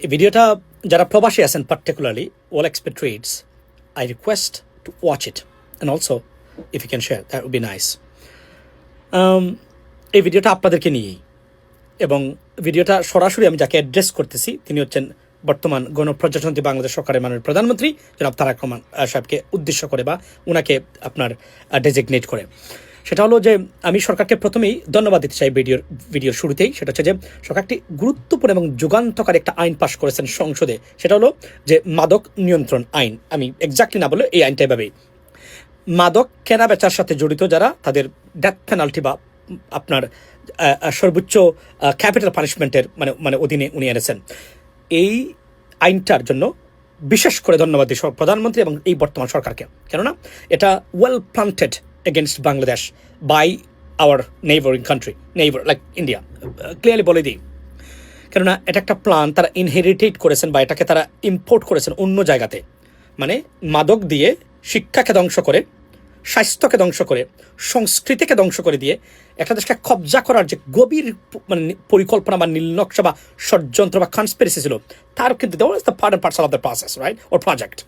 এই ভিডিওটা যারা প্রবাসী আছেন particularly all expatriates, I request to watch it and also if you can share that would be nice. এই ভিডিওটা আপনাদেরকে নিয়েই, এবং ভিডিওটা সরাসরি আমি যাকে অ্যাড্রেস করতেছি তিনি হচ্ছেন বর্তমান গণপ্রজাতন্ত্রী বাংলাদেশ সরকারের মাননীয় প্রধানমন্ত্রী জনাব তারেক রহমান সাহেবকে উদ্দেশ্য করে বা ওনাকে আপনার ডেজিগনেট করে। সেটা হলো যে আমি সরকারকে প্রথমেই ধন্যবাদ দিতে চাই ভিডিওর শুরুতেই। সেটা হচ্ছে যে সরকারটি গুরুত্বপূর্ণ এবং যুগান্তকারী একটা আইন পাশ করেছেন সংসদে। সেটা হলো যে মাদক নিয়ন্ত্রণ আইন। আমি এক্স্যাক্টলি না বলে এই আইনটা এভাবেই, মাদক কেনা বেচার সাথে জড়িত যারা, তাদের ডেথ পেনাল্টি বা আপনার সর্বোচ্চ ক্যাপিটাল পানিশমেন্টের মানে অধীনে উনি এনেছেন। এই আইনটার জন্য বিশেষ করে ধন্যবাদ দিই প্রধানমন্ত্রী এবং এই বর্তমান সরকারকে, কেননা এটা well planted against Bangladesh by our neighbouring country, neighbour like India. Clearly বলে দিই, কেননা এটা একটা প্ল্যান তারা ইনহেরিটেড করেছেন বা এটাকে তারা ইম্পোর্ট করেছেন অন্য জায়গাতে। মানে মাদক দিয়ে শিক্ষাকে ধ্বংস করে, স্বাস্থ্যকে ধ্বংস করে, সংস্কৃতিকে ধ্বংস করে দিয়ে একটা দেশকে কবজা করার যে গভীর মানে পরিকল্পনা বা নীলনকশা বা ষড়যন্ত্র বা কনস্পিরেসি ছিল, তার কিন্তু that was the part and parcel of the process, right, or project.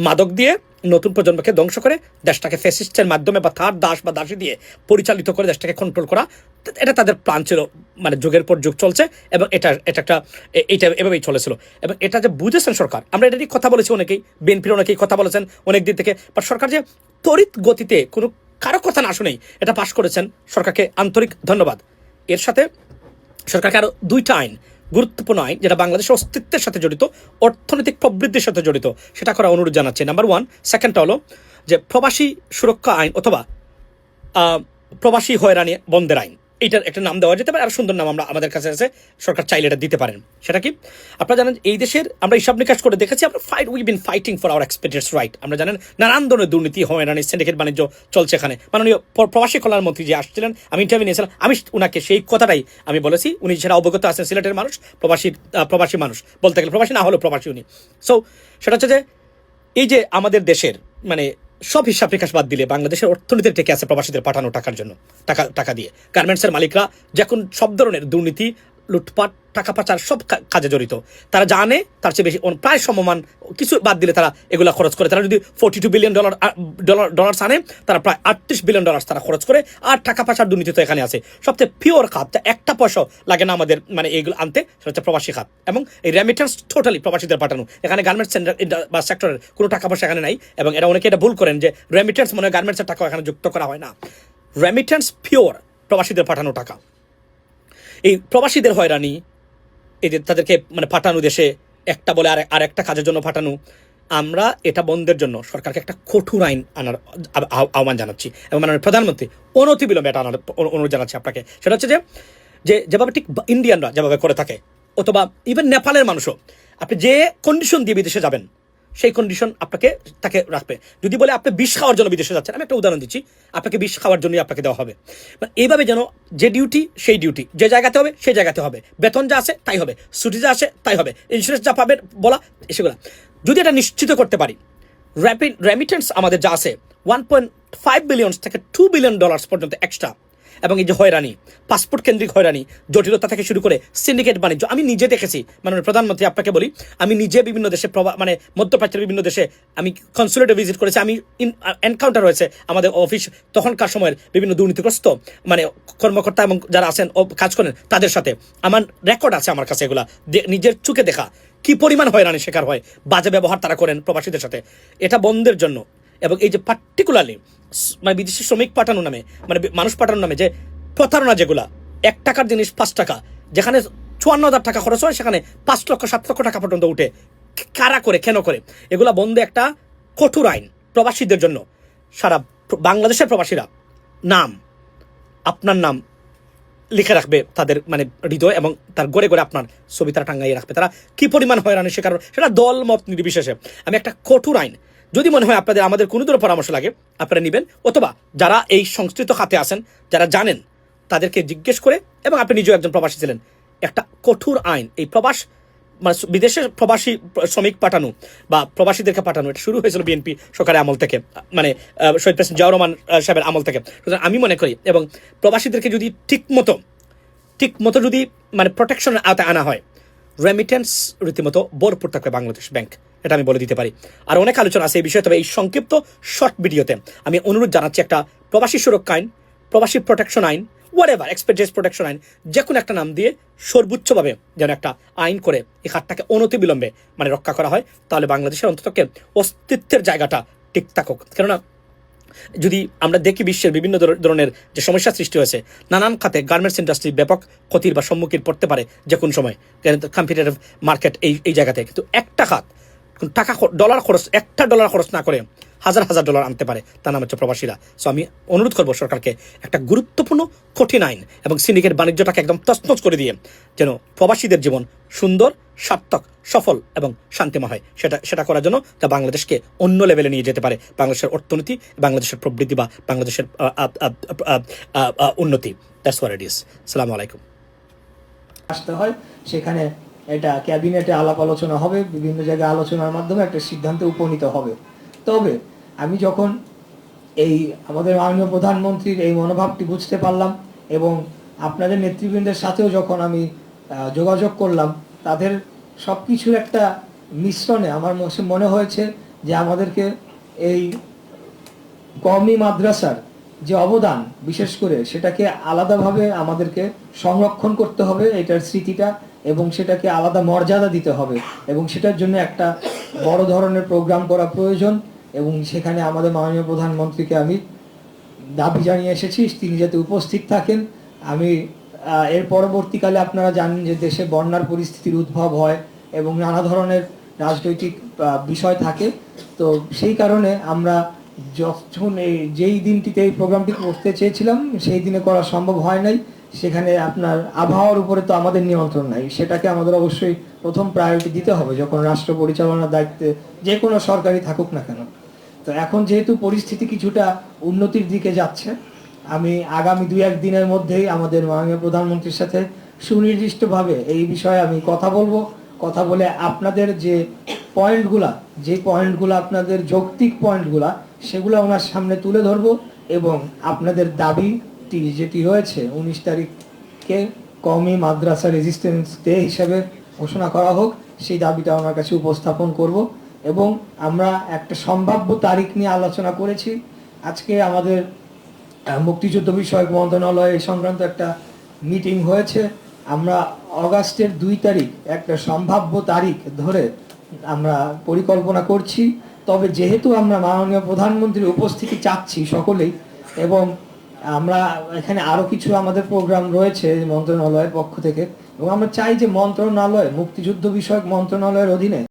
মাদক দিয়ে নতুন প্রজন্মকে ধ্বংস করে দেশটাকে ফ্যাসিস্টের মাধ্যমে বা তার দাস বা দাসী দিয়ে পরিচালিত করে দেশটাকে কন্ট্রোল করা, এটা তাদের প্ল্যান ছিল। মানে যুগের পর যুগ চলছে এবং এটা এভাবেই চলেছিল। এবং এটা যে বুঝেছেন সরকার, আমরা এটা নিয়ে কথা বলেছি অনেকেই, বিএনপির অনেকেই কথা বলেছেন অনেক দিন থেকে, বাট সরকার যে তড়িৎ গতিতে কোনো কারো কথা না শুনেই এটা পাশ করেছেন, সরকারকে আন্তরিক ধন্যবাদ। এর সাথে সরকারকে আরও 2টা আইন, গুরুত্বপূর্ণ আইন যেটা বাংলাদেশের অস্তিত্বের সাথে জড়িত, অর্থনৈতিক প্রবৃদ্ধির সাথে জড়িত, সেটা করা অনুরোধ জানাচ্ছে। নাম্বার 1, সেকেন্ডটা হলো যে প্রবাসী সুরক্ষা আইন অথবা প্রবাসী হয়রানি বন্ধের আইন। এইটার একটা নাম দেওয়া যেতে পারে, আর সুন্দর নাম আমাদের কাছে আছে, সরকার চাইলে এটা দিতে পারেন। সেটা কি, আপনারা জানেন এই দেশের আমরা হিসাব নিকাশ করে দেখেছি, আমরা we been fighting for our expecteds right. আমরা জানেন নানান ধরনের দুর্নীতি, হয়রানি, সিন্ডিকেট বাণিজ্য চলছে এখানে। মাননীয় প্রবাসী কল্যাণ মন্ত্রী যে আসছিলেন, আমি ইন্টারভিউ নিয়েছিলাম, আমি উনাকে সেই কথাটাই আমি বলেছি। উনি সেটা অবগত আছেন, সিলেটের মানুষ, প্রবাসী মানুষ বলতে গেলে, প্রবাসী না হলেও প্রবাসী উনি। সো সেটা হচ্ছে যে এই যে আমাদের দেশের মানে সব হিসাব নিকাশ বাদ দিলে বাংলাদেশের অর্থনীতির টেকে আছে প্রবাসীদের পাঠানো টাকার জন্য, টাকা দিয়ে গার্মেন্টসের মালিকরা যখন সব ধরনের দুর্নীতি, লুটপাট, টাকা পাচার সব কাজে জড়িত, তারা জানে তার চেয়ে বেশি, প্রায় সমমান কিছু বাদ দিলে তারা এগুলো খরচ করে। তারা যদি $42 বিলিয়ন আনে, তারা প্রায় $38 বিলিয়ন তারা খরচ করে। আর টাকা পাচার দুর্নীতি তো এখানে আছে। সবচেয়ে পিওর খাত, যা একটা পয়সা লাগে না আমাদের মানে এইগুলো আনতে, সেটা হচ্ছে প্রবাসী খাত। এবং এই রেমিটেন্স টোটালি প্রবাসীদের পাঠানো। এখানে গার্মেন্টস বা সেক্টরের কোনো টাকা পয়সা এখানে নাই। এবং এরা অনেকে এটা ভুল করেন যে রেমিটেন্স মনে হয় গার্মেন্টসের টাকা এখানে যুক্ত করা হয় না। রেমিটেন্স পিওর প্রবাসীদের পাঠানো টাকা। এই প্রবাসীদের হয়রানি, এই যে তাদেরকে মানে পাঠানো দেশে একটা বলে আর একটা কাজের জন্য পাঠানো, আমরা এটা বন্ধের জন্য সরকারকে একটা কঠোর আইন আনার আহ্বান জানাচ্ছি এবং মাননীয় প্রধানমন্ত্রী অনতিবিলম্বে এটা আনার অনুরোধ জানাচ্ছি আপনাকে। সেটা হচ্ছে যে যেভাবে ঠিক ইন্ডিয়ানরা যেভাবে করে থাকে, অথবা ইভেন নেপালের মানুষও, আপনি যে কন্ডিশন দিয়ে বিদেশে যাবেন সেই কন্ডিশন তাকে রাখবে। যদি বলে আপনি বিষ খাওয়ার জন্য বিদেশে যাচ্ছেন, আমি একটা উদাহরণ দিচ্ছি, আপনাকে বিষ খাওয়ার জন্যই আপনাকে দেওয়া হবে। এইভাবে যেন যে ডিউটি সেই ডিউটি, যে জায়গাতে হবে সেই জায়গাতে হবে, বেতন যা আছে তাই হবে, ছুটি যা আসে তাই হবে, ইন্স্যুরেন্স যা পাবে বলা সেগুলো যদি এটা নিশ্চিত করতে পারি। রেমিটেন্স আমাদের যা আছে $1.5 বিলিয়ন থেকে $2 বিলিয়ন পর্যন্ত এক্সট্রা। এবং এই যে হয়রানি, পাসপোর্ট কেন্দ্রিক হয়রানি, জটিলতা থেকে শুরু করে সিন্ডিকেট বাণিজ্য, আমি নিজে দেখেছি। মাননীয় প্রধানমন্ত্রী আপনাকে বলি, আমি নিজে বিভিন্ন দেশে মানে মধ্যপ্রাচ্যের বিভিন্ন দেশে আমি কনসুলেটে ভিজিট করেছি। আমি এনকাউন্টার হয়েছে আমাদের অফিস তখনকার সময়ের বিভিন্ন দুর্নীতিগ্রস্ত মানে কর্মকর্তা এবং যারা আছেন কাজ করেন তাদের সাথে। আমার রেকর্ড আছে আমার কাছে, এগুলা নিজের চোখে দেখা কি পরিমাণ হয়রানি শিকার হয়, বাজে ব্যবহার তারা করেন প্রবাসীদের সাথে। এটা বন্ধের জন্য এবং এই যে পার্টিকুলারলি মানে বিদেশি শ্রমিক পাঠানো নামে, মানে মানুষ পাঠানোর নামে যে প্রতারণা, যেগুলা $1 জিনিস $5, যেখানে 54,000 টাকা খরচ হয় সেখানে 5 লক্ষ 7 লক্ষ টাকা পর্যন্ত উঠে, কারা করে, কেন করে, এগুলা বন্ধে একটা কঠোর আইন প্রবাসীদের জন্য। সারা বাংলাদেশের প্রবাসীরা আপনার নাম লিখে রাখবে তাদের মানে হৃদয়, এবং তার গড়ে গড়ে আপনার ছবি তারা টাঙ্গাইয়ে রাখবে। তারা কি পরিমাণ হয়রানি শিকার, সেটা দল মত নির্বিশেষে। আমি একটা কঠোর আইন, যদি মনে হয় আমাদের কোনো ধরনের পরামর্শ লাগে আপনারা নেবেন, অথবা যারা এই সংশ্লিষ্ট খাতে আছেন, যারা জানেন, তাদেরকে জিজ্ঞেস করে, এবং আপনি নিজেও একজন প্রবাসী ছিলেন, একটা কঠোর আইন এই প্রবাস মানে বিদেশে প্রবাসী শ্রমিক পাঠানো বা প্রবাসীদেরকে পাঠানো, এটা শুরু হয়েছিল বিএনপি সরকারের আমল থেকে, মানে শহীদ প্রেসিডেন্ট জিয়াউর রহমান সাহেবের আমল থেকে। আমি মনে করি, এবং প্রবাসীদেরকে যদি ঠিক মতো ঠিক মতো যদি মানে প্রোটেকশনের আওতায় আনা হয়, রেমিটেন্স রীতিমতো ভরপুর থাকবে বাংলাদেশ ব্যাংক, এটা আমি বলে দিতে পারি। আর অনেক আলোচনা আছে এই বিষয়ে, তবে এই সংক্ষিপ্ত শর্ট ভিডিওতে আমি অনুরোধ জানাচ্ছি একটা প্রবাসী সুরক্ষা আইন, প্রবাসী প্রোটেকশন আইন, হোয়াটএভার, এক্সপেডিয়েন্স প্রোটেকশন আইন, যে কোনো একটা নাম দিয়ে সর্বোচ্চভাবে যেন একটা আইন করে এই খাতটাকে অনতিবিলম্বে মানে রক্ষা করা হয়, তাহলে বাংলাদেশের অন্ততকে অস্তিত্বের জায়গাটা ঠিক থাকুক। কেননা যদি আমরা দেখি বিশ্বের বিভিন্ন ধরনের যে সমস্যা সৃষ্টি হয়েছে নানান খাতে, গার্মেন্টস ইন্ডাস্ট্রি ব্যাপক ক্ষতির বা সম্মুখীন পড়তে পারে যে কোনো সময়, কম্পিটিটিভ মার্কেট এই জায়গাতে, কিন্তু একটা খাত টাকা ডলার খরচ, একটা ডলার খরচ না করে হাজার হাজার ডলার আনতে পারে, তার নাম হচ্ছে প্রবাসীরা। সো আমি অনুরোধ করবো সরকারকে একটা গুরুত্বপূর্ণ কঠিন আইন এবং সিন্ডিকেট বাণিজ্যটাকে একদম তছনছ করে দিয়ে যেন প্রবাসীদের জীবন সুন্দর, সার্থক, সফল এবং শান্তিময় হয়, সেটা করার জন্য তা বাংলাদেশকে অন্য লেভেলে নিয়ে যেতে পারে, বাংলাদেশের অর্থনীতি, বাংলাদেশের প্রবৃদ্ধি বা বাংলাদেশের উন্নতি। That's what it is. আসসালামু আলাইকুম। আসতে হয়, সেখানে এটা ক্যাবিনেটে আলাপ আলোচনা হবে, বিভিন্ন জায়গায় আলোচনার মাধ্যমে একটা সিদ্ধান্তে উপনীত হবে। তবে আমি যখন এই আমাদের মাননীয় প্রধানমন্ত্রীর এই মনোভাবটি বুঝতে পারলাম এবং আপনাদের নেতৃবৃন্দের সাথেও যখন আমি যোগাযোগ করলাম, তাদের সব কিছুর একটা মিশ্রণে আমার মনে হয়েছে যে আমাদেরকে এই কওমি মাদ্রাসার যে অবদান, বিশেষ করে সেটাকে আলাদাভাবে আমাদেরকে সংরক্ষণ করতে হবে, এটার স্মৃতিটা, এবং সেটাকে আলাদা মর্যাদা দিতে হবে, এবং সেটার জন্য একটা বড় ধরনের প্রোগ্রাম করা প্রয়োজন। এবং সেখানে আমাদের মাননীয় প্রধানমন্ত্রীকে আমি দাবি জানিয়ে এসেছি তিনি যাতে উপস্থিত থাকেন। আমি এর পরবর্তীকালে আপনারা জানেন যে দেশে বন্যার পরিস্থিতির উদ্ভব হয় এবং নানা ধরনের রাজনৈতিক বিষয় থাকে, তো সেই কারণে আমরা যখন যেই দিনটিতে এই প্রোগ্রামটি করতে চেয়েছিলাম সেই দিনে করা সম্ভব হয় নাই। সেখানে আপনার আবহাওয়ার উপরে তো আমাদের নিয়ন্ত্রণ নাই, সেটাকে আমাদের অবশ্যই প্রথম প্রায়োরিটি দিতে হবে যখন রাষ্ট্র পরিচালনার দায়িত্বে যে কোনো সরকারি থাকুক না কেন। তো এখন যেহেতু পরিস্থিতি কিছুটা উন্নতির দিকে যাচ্ছে, আমি আগামী 2-1 দিনের মধ্যেই আমাদের মাননীয় প্রধানমন্ত্রীর সাথে সুনির্দিষ্টভাবে এই বিষয়ে আমি কথা বলবো। কথা বলে আপনাদের যে পয়েন্টগুলো আপনাদের যৌক্তিক পয়েন্টগুলা, সেগুলো ওনার সামনে তুলে ধরবো এবং আপনাদের দাবিটি যেটি রয়েছে 19 তারিখকে কওমি মাদ্রাসা রেজিস্ট্যান্স ডে হিসেবে ঘোষণা করা হোক, সেই দাবিটা ওনার কাছে উপস্থাপন করব। এবং আমরা একটা সম্ভাব্য তারিখ নিয়ে আলোচনা করেছি। আজকে আমাদের মুক্তিযুদ্ধ বিষয়ক মন্ত্রণালয় সংক্রান্ত একটা মিটিং হয়েছে। আমরা অগাস্টের 2 তারিখ একটা সম্ভাব্য তারিখ ধরে আমরা পরিকল্পনা করছি। তবে যেহেতু আমরা মাননীয় প্রধানমন্ত্রীর উপস্থিতি চাচ্ছি সকলেই, এবং আমরা এখানে আরো কিছু আমাদের প্রোগ্রাম রয়েছে মন্ত্রণালয়ের পক্ষ থেকে, এবং আমরা চাই যে মন্ত্রণালয়, মুক্তিযুদ্ধ বিষয়ক মন্ত্রণালয়ের অধীনে